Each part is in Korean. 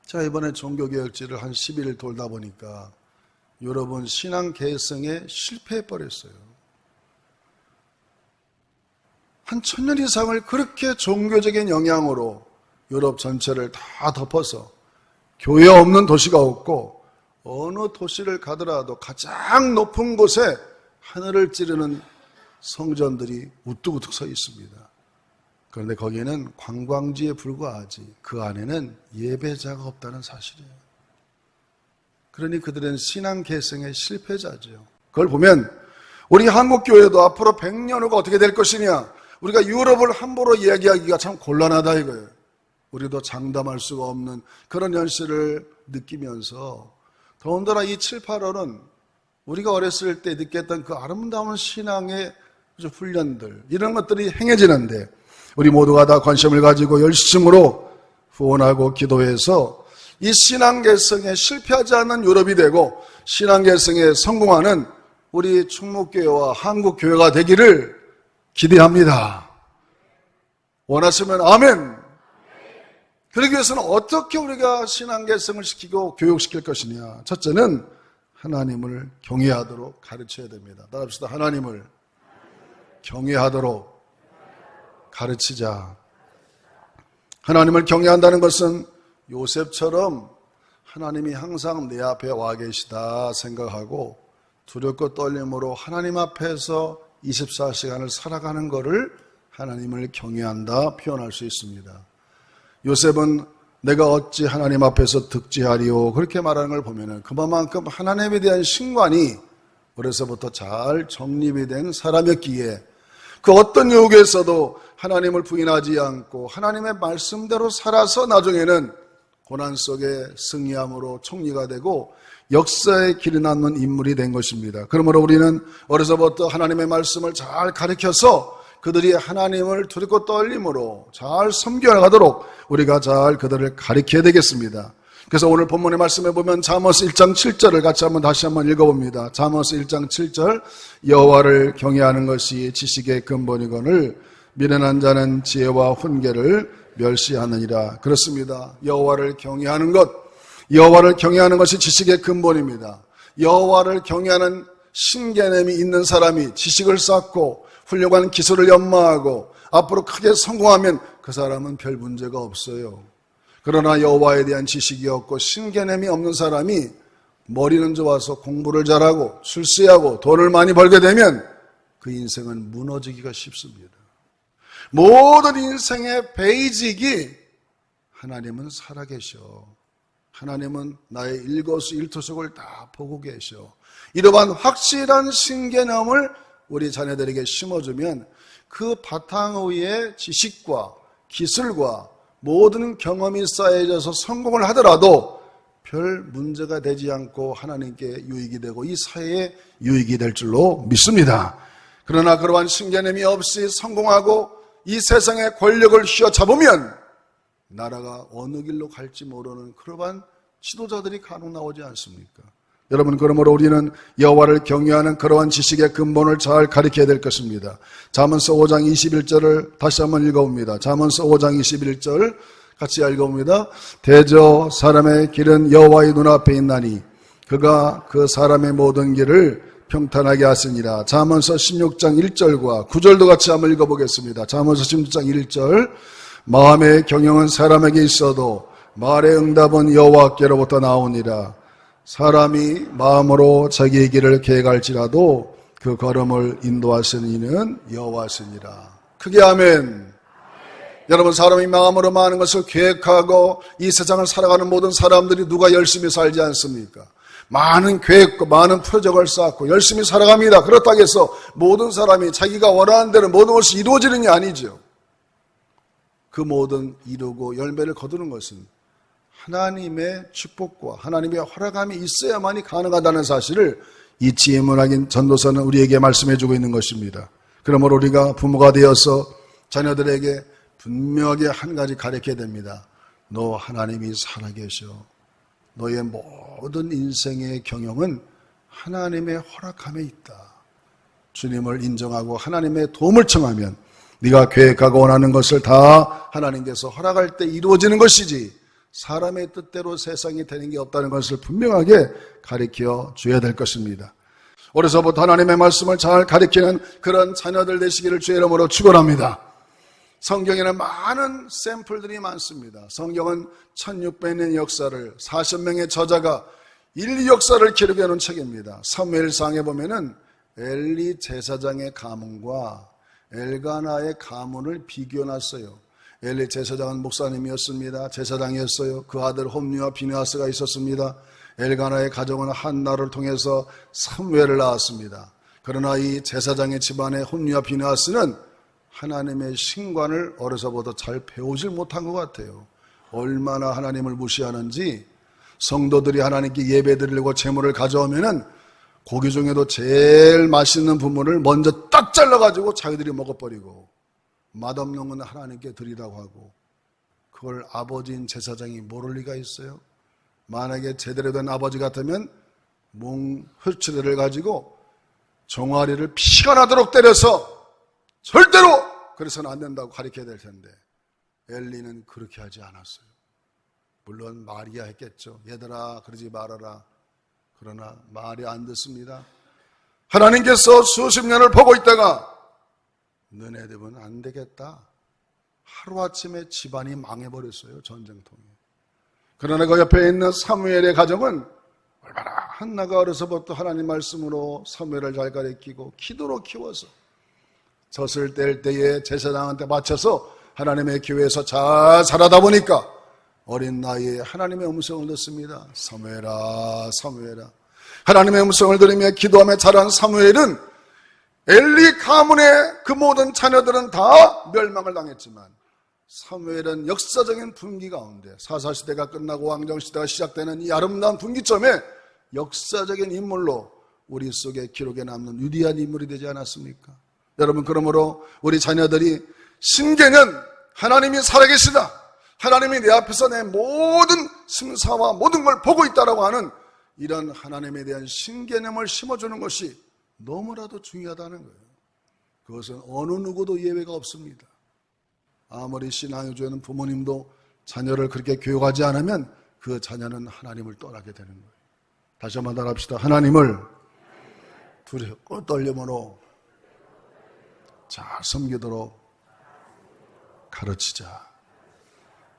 자, 이번에 종교개혁지를 한 10일 돌다 보니까 여러분 신앙 계승에 실패해버렸어요. 한 1000년 이상을 그렇게 종교적인 영향으로 유럽 전체를 다 덮어서 교회 없는 도시가 없고 어느 도시를 가더라도 가장 높은 곳에 하늘을 찌르는 성전들이 우뚝우뚝 서 있습니다. 그런데 거기에는 관광지에 불과하지 그 안에는 예배자가 없다는 사실이에요. 그러니 그들은 신앙 계승의 실패자죠. 그걸 보면 우리 한국교회도 앞으로 100년 후가 어떻게 될 것이냐, 우리가 유럽을 함부로 이야기하기가 참 곤란하다 이거예요. 우리도 장담할 수가 없는 그런 현실을 느끼면서 더군다나 이 7, 8월은 우리가 어렸을 때 느꼈던 그 아름다운 신앙의 훈련들, 이런 것들이 행해지는데 우리 모두가 다 관심을 가지고 열심으로 후원하고 기도해서 이 신앙 계승에 실패하지 않는 유럽이 되고 신앙 계승에 성공하는 우리 충무교회와 한국교회가 되기를 기대합니다. 원하시면 아멘. 그러기 위해서는 어떻게 우리가 신앙 계승을 시키고 교육시킬 것이냐. 첫째는 하나님을 경외하도록 가르쳐야 됩니다. 따라합시다. 하나님을 경외하도록 가르치자. 하나님을 경외한다는 것은 요셉처럼 하나님이 항상 내 앞에 와 계시다 생각하고 두렵고 떨림으로 하나님 앞에서 24시간을 살아가는 것을 하나님을 경외한다 표현할 수 있습니다. 요셉은 내가 어찌 하나님 앞에서 득지하리오 그렇게 말하는 걸 보면 그만큼 하나님에 대한 신관이 어려서부터 잘 정립이 된 사람이었기에 그 어떤 유혹에서도 하나님을 부인하지 않고 하나님의 말씀대로 살아서 나중에는 고난 속에 승리함으로 총리가 되고 역사에 길이 남는 인물이 된 것입니다. 그러므로 우리는 어려서부터 하나님의 말씀을 잘 가르쳐서 그들이 하나님을 두렵고 떨림으로 잘 섬겨나가도록 우리가 잘 그들을 가르쳐야 되겠습니다. 그래서 오늘 본문의 말씀에 보면 잠언서 1장 7절을 같이 다시 한번 읽어봅니다. 잠언서 1장 7절 여호와를 경외하는 것이 지식의 근본이거늘 미련한 자는 지혜와 훈계를 멸시하느니라. 그렇습니다. 여호와를 경외하는 것, 여호와를 경외하는 것이 지식의 근본입니다. 여호와를 경외하는 신개념이 있는 사람이 지식을 쌓고 훌륭한 기술을 연마하고 앞으로 크게 성공하면 그 사람은 별 문제가 없어요. 그러나 여호와에 대한 지식이 없고 신개념이 없는 사람이 머리는 좋아서 공부를 잘하고 출세하고 돈을 많이 벌게 되면 그 인생은 무너지기가 쉽습니다. 모든 인생의 베이직이 하나님은 살아계셔. 하나님은 나의 일거수일투족을 다 보고 계셔. 이러한 확실한 신개념을 우리 자녀들에게 심어주면 그 바탕 위에 지식과 기술과 모든 경험이 쌓여져서 성공을 하더라도 별 문제가 되지 않고 하나님께 유익이 되고 이 사회에 유익이 될 줄로 믿습니다. 그러나 그러한 신개념이 없이 성공하고 이 세상의 권력을 휘어잡으면 나라가 어느 길로 갈지 모르는 그러한 지도자들이 간혹 나오지 않습니까? 여러분, 그러므로 우리는 여호와를 경외하는 그러한 지식의 근본을 잘 가르쳐야 될 것입니다. 잠언서 5장 21절을 다시 한번 읽어봅니다. 잠언서 5장 21절 같이 읽어봅니다. 대저 사람의 길은 여호와의 눈앞에 있나니 그가 그 사람의 모든 길을 평탄하게 하시니라. 잠언서 16장 1절과 9절도 같이 한번 읽어보겠습니다. 잠언서 16장 1절 마음의 경영은 사람에게 있어도 말의 응답은 여호와께로부터 나오니라. 사람이 마음으로 자기의 길을 계획할지라도 그 걸음을 인도하시는 이는 여호와시니라. 크게 아멘. 여러분, 사람이 마음으로 많은 것을 계획하고 이 세상을 살아가는 모든 사람들이 누가 열심히 살지 않습니까? 많은 계획과 많은 표적을 쌓고 열심히 살아갑니다. 그렇다고 해서 모든 사람이 자기가 원하는 대로 모든 것이 이루어지는 게 아니죠. 그 모든 이루고 열매를 거두는 것은 하나님의 축복과 하나님의 허락함이 있어야만이 가능하다는 사실을 이 지혜문학인 전도서는 우리에게 말씀해주고 있는 것입니다. 그러므로 우리가 부모가 되어서 자녀들에게 분명하게 한 가지 가르쳐야 됩니다. 너 하나님이 살아계셔. 너의 모든 인생의 경영은 하나님의 허락함에 있다. 주님을 인정하고 하나님의 도움을 청하면 네가 계획하고 원하는 것을 다 하나님께서 허락할 때 이루어지는 것이지 사람의 뜻대로 세상이 되는 게 없다는 것을 분명하게 가르쳐 줘야 될 것입니다. 어려서부터 하나님의 말씀을 잘 가르치는 그런 자녀들 되시기를 주의 이름으로 축원합니다. 성경에는 많은 샘플들이 많습니다. 성경은 1600년 역사를 40명의 저자가 인류 역사를 기록해 놓은 책입니다. 사무엘상에 보면은 엘리 제사장의 가문과 엘가나의 가문을 비교해 놨어요. 엘리 제사장은 목사님이었습니다. 제사장이었어요. 그 아들 홈리와 비느하스가 있었습니다. 엘가나의 가정은 한나를 통해서 사무엘을 낳았습니다. 그러나 이 제사장의 집안의 홈리와 비느하스는 하나님의 신관을 어려서부터 잘 배우질 못한 것 같아요. 얼마나 하나님을 무시하는지 성도들이 하나님께 예배드리려고 제물을 가져오면은 고기 중에도 제일 맛있는 부분을 먼저 딱 잘라가지고 자기들이 먹어버리고 맛없는 건 하나님께 드리라고 하고 그걸 아버지인 제사장이 모를 리가 있어요? 만약에 제대로 된 아버지 같으면 몽흡치레를 가지고 종아리를 피가 나도록 때려서 절대로 그래서는 안 된다고 가르쳐야 될 텐데 엘리는 그렇게 하지 않았어요. 물론 마리아 했겠죠. 얘들아 그러지 말아라. 그러나 말이 안 듣습니다. 하나님께서 수십 년을 보고 있다가 너네들은 안 되겠다. 하루아침에 집안이 망해버렸어요. 전쟁통에. 그러나 그 옆에 있는 사무엘의 가정은 얼마나 한나가 어려서부터 하나님 말씀으로 사무엘을 잘 가르치고 기도로 키워서 젖을 뗄 때에 제사장한테 맞춰서 하나님의 교회에서 잘 자라다 보니까 어린 나이에 하나님의 음성을 듣습니다. 사무엘아 사무엘아. 하나님의 음성을 들으며 기도하며 자란 사무엘은 엘리 가문의 그 모든 자녀들은 다 멸망을 당했지만 사무엘은 역사적인 분기 가운데 사사시대가 끝나고 왕정시대가 시작되는 이 아름다운 분기점에 역사적인 인물로 우리 속에 기록에 남는 위대한 인물이 되지 않았습니까? 여러분, 그러므로 우리 자녀들이 신개념 하나님이 살아계시다, 하나님이 내 앞에서 내 모든 심사와 모든 걸 보고 있다라고 하는 이런 하나님에 대한 신개념을 심어주는 것이 너무나도 중요하다는 거예요. 그것은 어느 누구도 예외가 없습니다. 아무리 신앙이 주는 부모님도 자녀를 그렇게 교육하지 않으면 그 자녀는 하나님을 떠나게 되는 거예요. 다시 한번 말합시다. 하나님을 두렵고 떨림으로 잘 섬기도록 가르치자.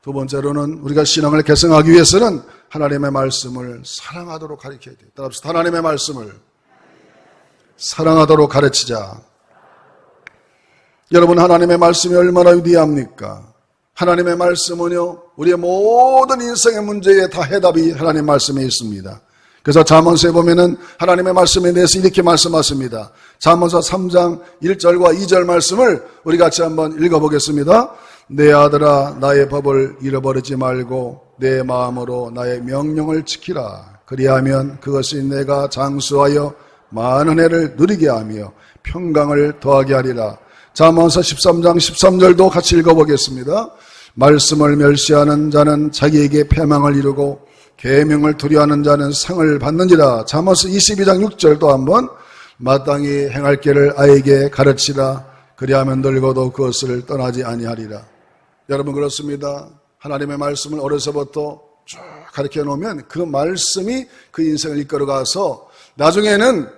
두 번째로는 우리가 신앙을 계승하기 위해서는 하나님의 말씀을 사랑하도록 가르쳐야 돼요. 따라합시다. 하나님의 말씀을 사랑하도록 가르치자. 여러분, 하나님의 말씀이 얼마나 위대합니까? 하나님의 말씀은요, 우리의 모든 인생의 문제에 다 해답이 하나님의 말씀에 있습니다. 그래서 잠언서에 보면은 하나님의 말씀에 대해서 이렇게 말씀하십니다. 잠언서 3장 1절과 2절 말씀을 우리 같이 한번 읽어보겠습니다. 내 아들아, 나의 법을 잃어버리지 말고 내 마음으로 나의 명령을 지키라. 그리하면 그것이 내가 장수하여 많은 해를 누리게 하며 평강을 더하게 하리라. 잠언서 13장 13절도 같이 읽어보겠습니다. 말씀을 멸시하는 자는 자기에게 패망을 이루고 계명을 두려워하는 자는 상을 받는지라. 잠언서 22장 6절도 한번 마땅히 행할 길을 아이에게 가르치라. 그리하면 늙어도 그것을 떠나지 아니하리라. 여러분, 그렇습니다. 하나님의 말씀을 어려서부터 쭉 가르쳐 놓으면 그 말씀이 그 인생을 이끌어가서 나중에는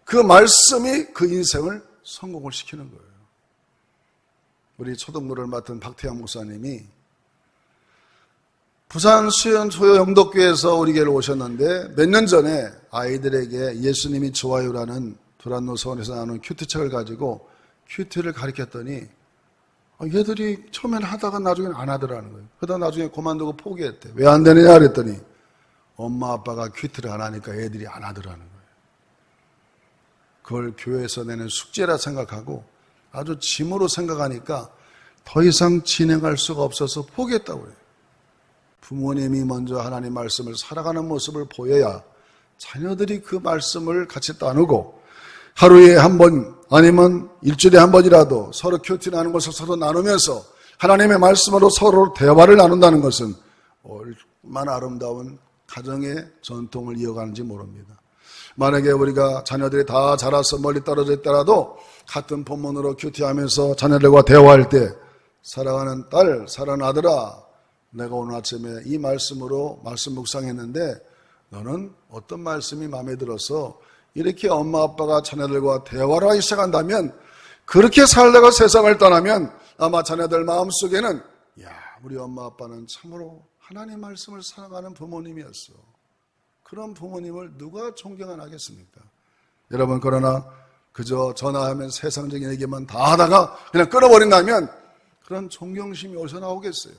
그 말씀이 그 인생을 성공을 시키는 거예요. 우리 초등부를 맡은 박태양 목사님이 부산 수연 소요 영덕교회에서 우리 교회를 오셨는데 몇 년 전에 아이들에게 예수님이 좋아요라는 두란노 서원에서 나오는 큐티책을 가지고 큐티를 가르쳤더니 얘들이 처음엔 하다가 나중에는 안 하더라는 거예요. 그러다 나중에 그만두고 포기했대. 왜 안 되느냐 그랬더니 엄마 아빠가 큐티를 안 하니까 애들이 안 하더라는 거예요. 그걸 교회에서 내는 숙제라 생각하고 아주 짐으로 생각하니까 더 이상 진행할 수가 없어서 포기했다고 해요. 부모님이 먼저 하나님 말씀을 살아가는 모습을 보여야 자녀들이 그 말씀을 같이 나누고 하루에 한 번 아니면 일주일에 한 번이라도 서로 큐티 나누는 것을 서로 나누면서 하나님의 말씀으로 서로 대화를 나눈다는 것은 얼마나 아름다운 가정의 전통을 이어가는지 모릅니다. 만약에 우리가 자녀들이 다 자라서 멀리 떨어져 있더라도 같은 본문으로 큐티하면서 자녀들과 대화할 때 사랑하는 딸, 사랑하는 아들아, 내가 오늘 아침에 이 말씀으로 말씀 묵상했는데 너는 어떤 말씀이 마음에 들어서 이렇게 엄마 아빠가 자녀들과 대화를 하기 시작한다면, 그렇게 살다가 세상을 떠나면 아마 자녀들 마음속에는 야, 우리 엄마 아빠는 참으로 하나님 말씀을 사랑하는 부모님이었어. 그런 부모님을 누가 존경 안 하겠습니까? 여러분, 그러나 그저 전화하면 세상적인 얘기만 다 하다가 그냥 끊어버린다면 그런 존경심이 어디서 나오겠어요?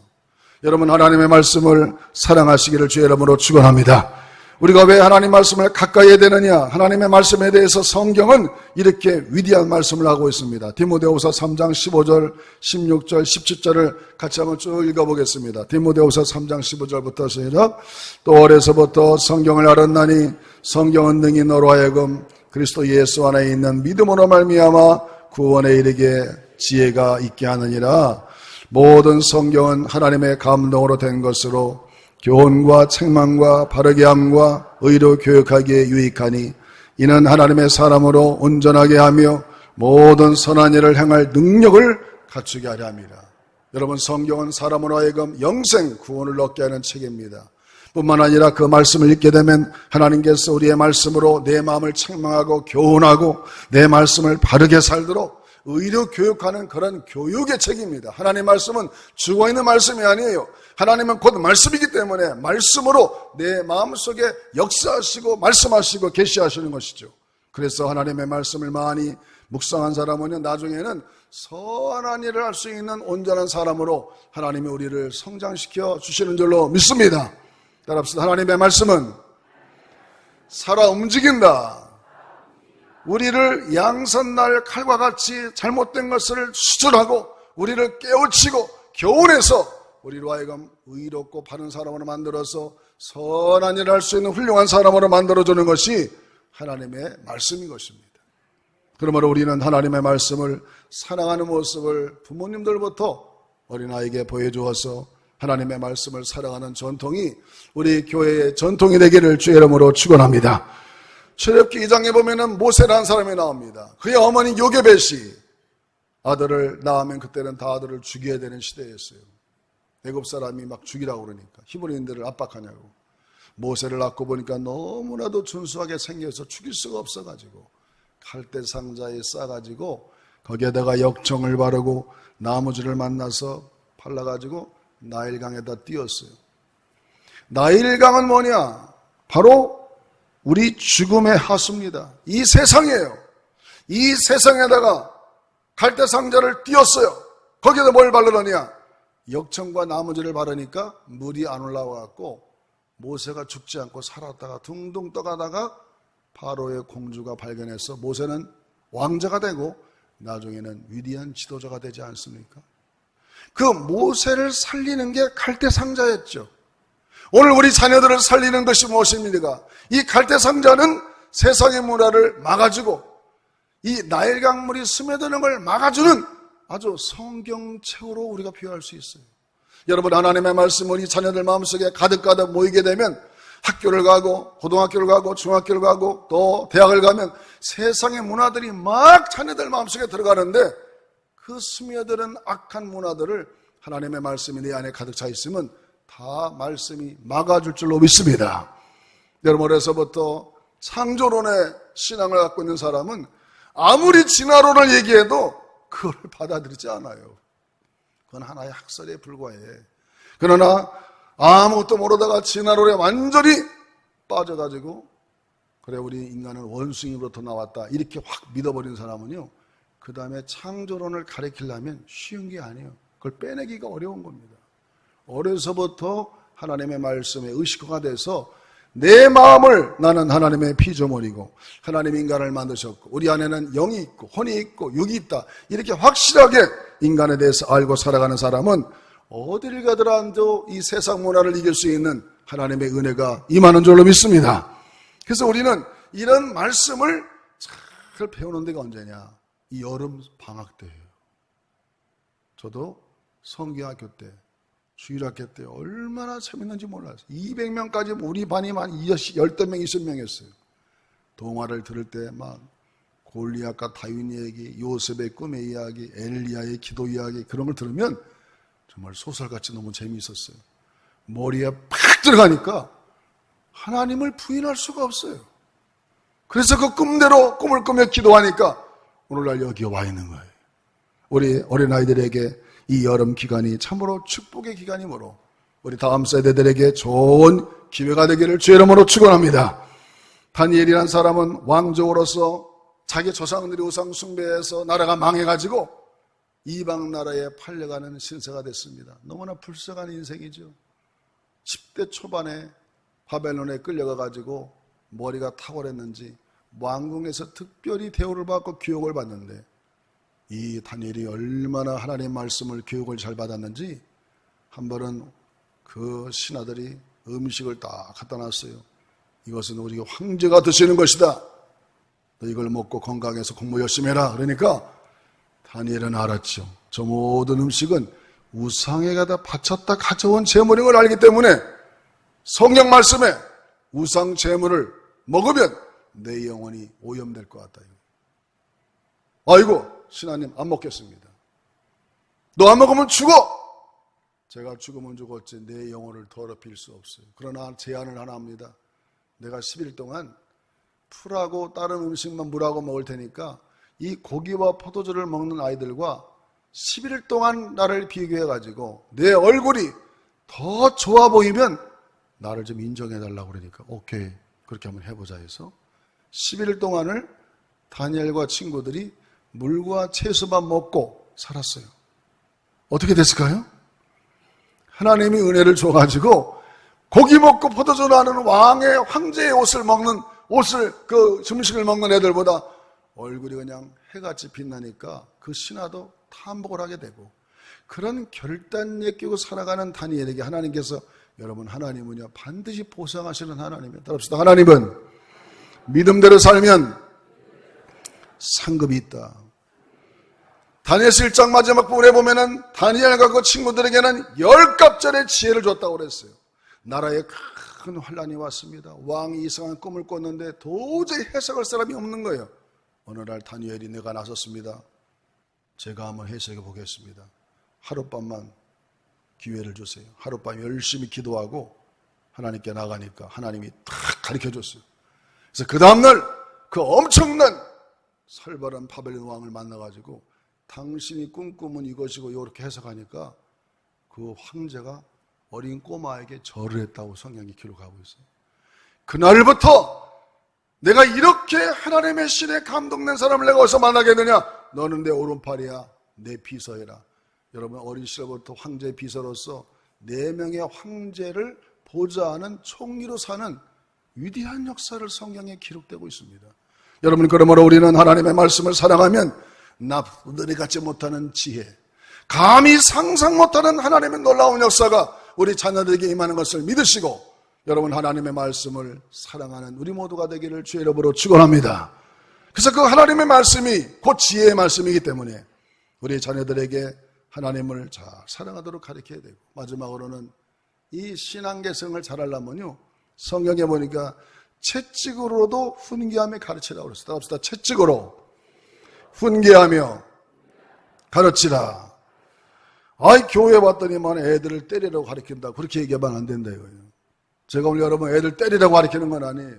여러분, 하나님의 말씀을 사랑하시기를 주의 이름으로 축원합니다. 우리가 왜 하나님 말씀을 가까이 해야 되느냐? 하나님의 말씀에 대해서 성경은 이렇게 위대한 말씀을 하고 있습니다. 디모데후서 3장 15절, 16절, 17절을 같이 한번 쭉 읽어보겠습니다. 디모데후서 3장 15절부터 시작. 또 어려서부터 성경을 알았나니 성경은 능히 너로 하여금 그리스도 예수 안에 있는 믿음으로 말미암아 구원에 이르게 지혜가 있게 하느니라. 모든 성경은 하나님의 감동으로 된 것으로 교훈과 책망과 바르게 함과 의로 교육하기에 유익하니 이는 하나님의 사람으로 온전하게 하며 모든 선한 일을 행할 능력을 갖추게 하려 함이라. 여러분, 성경은 사람으로 하여금 영생 구원을 얻게 하는 책입니다. 뿐만 아니라 그 말씀을 읽게 되면 하나님께서 우리의 말씀으로 내 마음을 책망하고 교훈하고 내 말씀을 바르게 살도록 의로 교육하는 그런 교육의 책입니다. 하나님의 말씀은 죽어있는 말씀이 아니에요. 하나님은 곧 말씀이기 때문에 말씀으로 내 마음속에 역사하시고 말씀하시고 계시하시는 것이죠. 그래서 하나님의 말씀을 많이 묵상한 사람은 나중에는 선한 일을 할 수 있는 온전한 사람으로 하나님이 우리를 성장시켜 주시는 줄로 믿습니다. 따라합시다. 하나님의 말씀은 살아 움직인다. 우리를 양선날 칼과 같이 잘못된 것을 수술하고 우리를 깨우치고 교훈해서 우리로 하여금 의롭고 바른 사람으로 만들어서 선한 일을 할 수 있는 훌륭한 사람으로 만들어주는 것이 하나님의 말씀인 것입니다. 그러므로 우리는 하나님의 말씀을 사랑하는 모습을 부모님들부터 어린아이에게 보여주어서 하나님의 말씀을 사랑하는 전통이 우리 교회의 전통이 되기를 주의 이름으로 축원합니다. 출애굽기 2장에 보면은 모세라는 사람이 나옵니다. 그의 어머니 요게벳이 아들을 낳으면 그때는 다 아들을 죽여야 되는 시대였어요. 애굽 사람이 막 죽이라고 그러니까 히브리인들을 압박하냐고. 모세를 낳고 보니까 너무나도 준수하게 생겨서 죽일 수가 없어가지고 칼대 상자에 싸가지고 거기에다가 역청을 바르고 나무줄을 만나서 발라가지고 나일강에다 띄웠어요. 나일강은 뭐냐? 바로 우리 죽음의 하수입니다. 이 세상이에요. 이 세상에다가 갈대 상자를 띄웠어요. 거기에다 뭘 바르느냐? 역청과 나무줄을 바르니까 물이 안 올라와갖고 모세가 죽지 않고 살았다가 둥둥 떠가다가 바로의 공주가 발견해서 모세는 왕자가 되고 나중에는 위대한 지도자가 되지 않습니까? 그 모세를 살리는 게 갈대 상자였죠. 오늘 우리 자녀들을 살리는 것이 무엇입니까? 이 갈대 상자는 세상의 문화를 막아주고 이 나일강 물이 스며드는 걸 막아주는 아주 성경책으로 우리가 비유할 수 있어요. 여러분, 하나님의 말씀을 우리 자녀들 마음속에 가득가득 모이게 되면 학교를 가고 고등학교를 가고 중학교를 가고 또 대학을 가면 세상의 문화들이 막 자녀들 마음속에 들어가는데 그 스며드는 악한 문화들을 하나님의 말씀이 내 안에 가득 차 있으면 다 말씀이 막아줄 줄로 믿습니다. 여러분, 어려서부터 창조론의 신앙을 갖고 있는 사람은 아무리 진화론을 얘기해도 그걸 받아들이지 않아요. 그건 하나의 학설에 불과해. 그러나 아무것도 모르다가 진화론에 완전히 빠져가지고 그래 우리 인간은 원숭이로부터 나왔다 이렇게 확 믿어버린 사람은요, 그 다음에 창조론을 가르치려면 쉬운 게 아니에요. 그걸 빼내기가 어려운 겁니다. 어려서부터 하나님의 말씀에 의식화가 돼서 내 마음을 나는 하나님의 피조물이고 하나님 인간을 만드셨고 우리 안에는 영이 있고 혼이 있고 육이 있다 이렇게 확실하게 인간에 대해서 알고 살아가는 사람은 어디를 가더라도 이 세상 문화를 이길 수 있는 하나님의 은혜가 임하는 줄로 믿습니다. 그래서 우리는 이런 말씀을 잘 배우는 데가 언제냐? 이 여름 방학 때예요. 저도 성경학교 때 주일학교 때 얼마나 재밌는지 몰랐어요. 200명까지 우리 반이 한 10명, 20명이었어요. 동화를 들을 때 막 골리앗과 다윈 얘기, 요셉의 꿈의 이야기, 엘리야의 기도 이야기 그런 걸 들으면 정말 소설같이 너무 재미있었어요. 머리에 팍 들어가니까 하나님을 부인할 수가 없어요. 그래서 그 꿈대로 꿈을 꾸며 기도하니까 오늘날 여기에 와 있는 거예요. 우리 어린아이들에게 이 여름 기간이 참으로 축복의 기간이므로 우리 다음 세대들에게 좋은 기회가 되기를 주의 이름으로 축원합니다. 다니엘이라는 사람은 왕족으로서 자기 조상들이 우상 숭배해서 나라가 망해가지고 이방 나라에 팔려가는 신세가 됐습니다. 너무나 불쌍한 인생이죠. 10대 초반에 바벨론에 끌려가가지고 머리가 탁월했는지 왕궁에서 특별히 대우를 받고 교육을 받는데 이 다니엘이 얼마나 하나님의 말씀을 교육을 잘 받았는지 한 번은 그 신하들이 음식을 딱 갖다 놨어요. 이것은 우리 황제가 드시는 것이다. 너 이걸 먹고 건강해서 공부 열심히 해라. 그러니까 다니엘은 알았죠. 저 모든 음식은 우상에다 바쳤다 가져온 재물인 걸 알기 때문에 성경 말씀에 우상 재물을 먹으면 내 영혼이 오염될 것 같다. 아이고 신하님 안 먹겠습니다. 너 안 먹으면 죽어. 제가 죽으면 죽었지 내 영혼을 더럽힐 수 없어요. 그러나 제안을 하나 합니다. 내가 10일 동안 풀하고 다른 음식만 물하고 먹을 테니까 이 고기와 포도주를 먹는 아이들과 11일 동안 나를 비교해가지고 내 얼굴이 더 좋아 보이면 나를 좀 인정해달라고 그러니까 오케이 그렇게 한번 해보자 해서 11일 동안을 다니엘과 친구들이 물과 채소만 먹고 살았어요. 어떻게 됐을까요? 하나님이 은혜를 줘가지고 고기 먹고 포도주 나는 왕의 황제의 옷을 먹는 그 점심을 먹는 애들보다 얼굴이 그냥 해같이 빛나니까 그 신하도 탐복을 하게 되고 그런 결단력 끼고 살아가는 다니엘에게 하나님께서 여러분 하나님은요 반드시 보상하시는 하나님이에요. 따라합시다. 하나님은 믿음대로 살면 상급이 있다. 다니엘서 1장 마지막 부분에 보면은 다니엘과 그 친구들에게는 10갑절의 지혜를 줬다고 그랬어요. 나라에 큰 환란이 왔습니다. 왕이 이상한 꿈을 꿨는데 도저히 해석할 사람이 없는 거예요. 어느 날 다니엘이 내가 나섰습니다. 제가 한번 해석해 보겠습니다. 하룻밤만 기회를 주세요. 하룻밤 열심히 기도하고 하나님께 나가니까 하나님이 탁 가르쳐 줬어요. 그래서 그 다음날 그 엄청난 살벌한 바벨론 왕을 만나가지고 당신이 꿈꾸면 이것이고 이렇게 해석하니까 그 황제가 어린 꼬마에게 절을 했다고 성경이 기록하고 있어요. 그날부터 내가 이렇게 하나님의 신에 감동된 사람을 내가 어디서 만나겠느냐? 너는 내 오른팔이야. 내 비서해라. 여러분 어린 시절부터 황제의 비서로서 4명의 황제를 보좌하는 총리로 사는 위대한 역사를 성경에 기록되고 있습니다. 여러분 그러므로 우리는 하나님의 말씀을 사랑하면 나부들이 갖지 못하는 지혜, 감히 상상 못하는 하나님의 놀라운 역사가 우리 자녀들에게 임하는 것을 믿으시고 여러분 하나님의 말씀을 사랑하는 우리 모두가 되기를 주의 이름으로 축원합니다. 그래서 그 하나님의 말씀이 곧 지혜의 말씀이기 때문에 우리 자녀들에게 하나님을 잘 사랑하도록 가르쳐야 되고 마지막으로는 이 신앙개성을 잘하려면요 성경에 보니까 채찍으로도 훈계하며 가르치라고 그랬어요. 따라합시다. 채찍으로 훈계하며 가르치라. 아이 교회 왔더니만 애들을 때리라고 가르친다. 그렇게 얘기하면 안 된다 이거예요. 제가 오늘 여러분 애들 때리라고 가르치는 건 아니에요.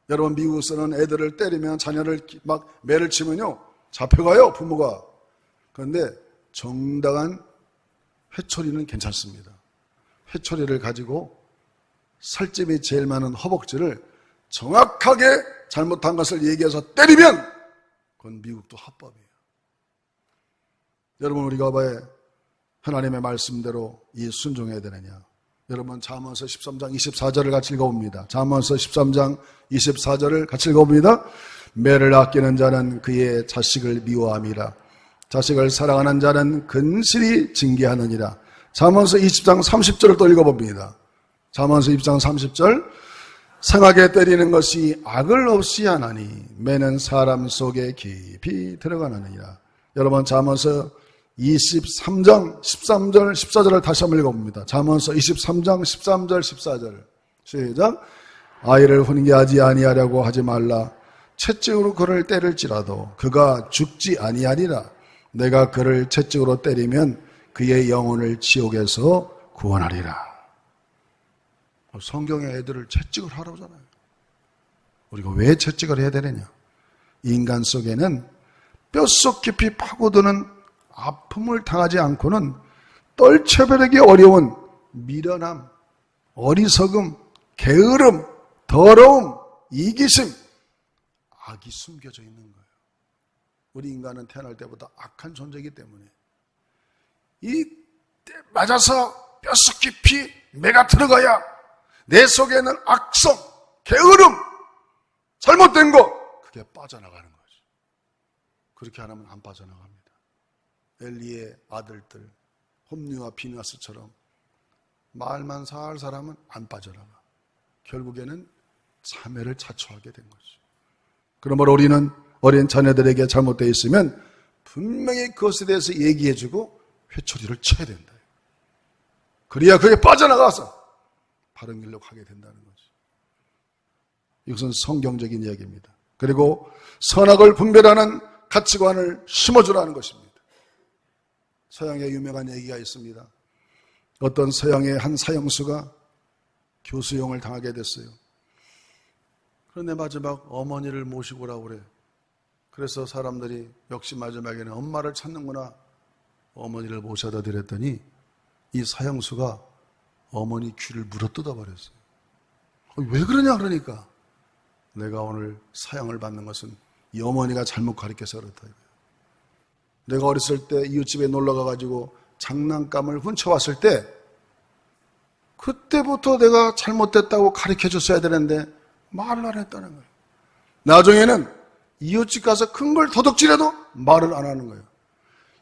여러분 미국에서는 애들을 때리면 자녀를 막 매를 치면요 잡혀가요 부모가. 그런데 정당한 회초리는 괜찮습니다. 회초리를 가지고 살집이 제일 많은 허벅지를 정확하게 잘못한 것을 얘기해서 때리면 그건 미국도 합법이에요. 여러분 우리가 왜 하나님의 말씀대로 이 순종해야 되느냐? 여러분 잠언서 13장 24절을 같이 읽어봅니다. 잠언서 13장 24절을 같이 읽어봅니다. 매를 아끼는 자는 그의 자식을 미워함이라. 자식을 사랑하는 자는 근실히 징계하느니라. 잠언서 20장 30절을 또 읽어봅니다. 잠언서 20장 30절 상하게 때리는 것이 악을 없이 하나니 매는 사람 속에 깊이 들어가느니라. 여러분 잠언서 23장 13절 14절을 다시 한번 읽어봅니다. 잠언서 23장 13절 14절 시작. 아이를 훈계하지 아니하려고 하지 말라. 채찍으로 그를 때릴지라도 그가 죽지 아니하리라. 내가 그를 채찍으로 때리면 그의 영혼을 지옥에서 구원하리라. 성경의 애들을 채찍을 하라고 하잖아요. 우리가 왜 채찍을 해야 되느냐? 인간 속에는 뼛속 깊이 파고드는 아픔을 당하지 않고는 떨쳐버리기 어려운 미련함, 어리석음, 게으름, 더러움, 이기심, 악이 숨겨져 있는 거예요. 우리 인간은 태어날 때보다 악한 존재이기 때문에 이 때 맞아서 뼛속 깊이 매가 들어가야 내 속에는 악성, 게으름, 잘못된 거 그게 빠져나가는 거죠. 그렇게 안 하면 안 빠져나갑니다. 엘리의 아들들 홈리와 비느하스처럼 말만 살살 하면 안 빠져나가. 결국에는 자매를 자초하게 된 거죠. 그러므로 우리는 어린 자녀들에게 잘못되어 있으면 분명히 그것에 대해서 얘기해주고 회초리를 쳐야 된다. 그래야 그게 빠져나가서 바른 길로 가게 된다는 거죠. 이것은 성경적인 이야기입니다. 그리고 선악을 분별하는 가치관을 심어주라는 것입니다. 서양에 유명한 얘기가 있습니다. 어떤 서양의 한 사형수가 교수형을 당하게 됐어요. 그런데 마지막 어머니를 모시고 오라고 그래. 그래서 사람들이 역시 마지막에는 엄마를 찾는구나. 어머니를 모셔다 드렸더니 이 사형수가 어머니 귀를 물어뜯어 버렸어요. 왜 그러냐 그러니까 내가 오늘 사형을 받는 것은 이 어머니가 잘못 가르쳐서 그렇다. 내가 어렸을 때 이웃집에 놀러 가가지고 장난감을 훔쳐왔을 때 그때부터 내가 잘못됐다고 가르쳐줬어야 되는데 말을 안 했다는 거예요. 나중에는 이웃집 가서 큰 걸 도둑질해도 말을 안 하는 거예요.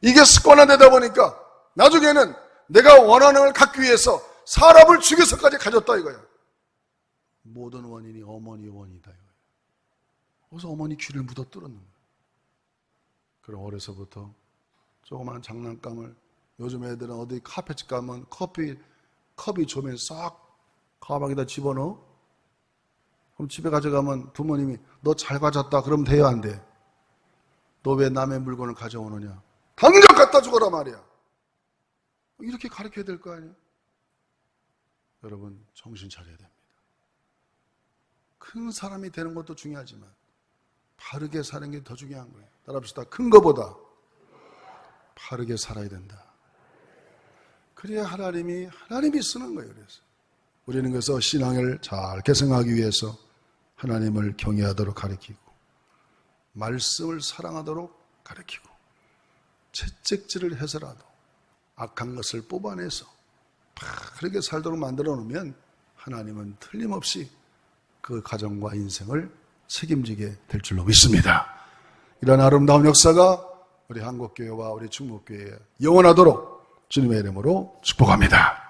이게 습관화되다 보니까 나중에는 내가 원하는 걸 갖기 위해서 사람을 죽여서까지 가졌다 이거예요. 모든 원인이 어머니 원이다 이거예요. 그래서 어머니 귀를 묻어뜯었는 거예요. 그럼 어려서부터 조그만 장난감을 요즘 애들은 어디 카페집 가면 컵이 조면 싹 가방에다 집어넣어. 그럼 집에 가져가면 부모님이 너 잘 가졌다 그러면 돼요 안 돼? 너 왜 남의 물건을 가져오느냐? 당장 갖다 주거라 말이야. 이렇게 가르쳐야 될 거 아니에요? 여러분 정신 차려야 됩니다. 큰 사람이 되는 것도 중요하지만 바르게 사는 게 더 중요한 거예요. 따라합시다. 큰 거보다 바르게 살아야 된다. 그래야 하나님이 쓰는 거예요. 그래서 우리는 그래서 신앙을 잘 개성하기 위해서 하나님을 경외하도록 가르치고 말씀을 사랑하도록 가르치고 채찍질을 해서라도 악한 것을 뽑아내서 바르게 살도록 만들어 놓으면 하나님은 틀림없이 그 가정과 인생을 책임지게 될 줄로 믿습니다. 이런 아름다운 역사가 우리 한국교회와 우리 충북교회에 영원하도록 주님의 이름으로 축복합니다.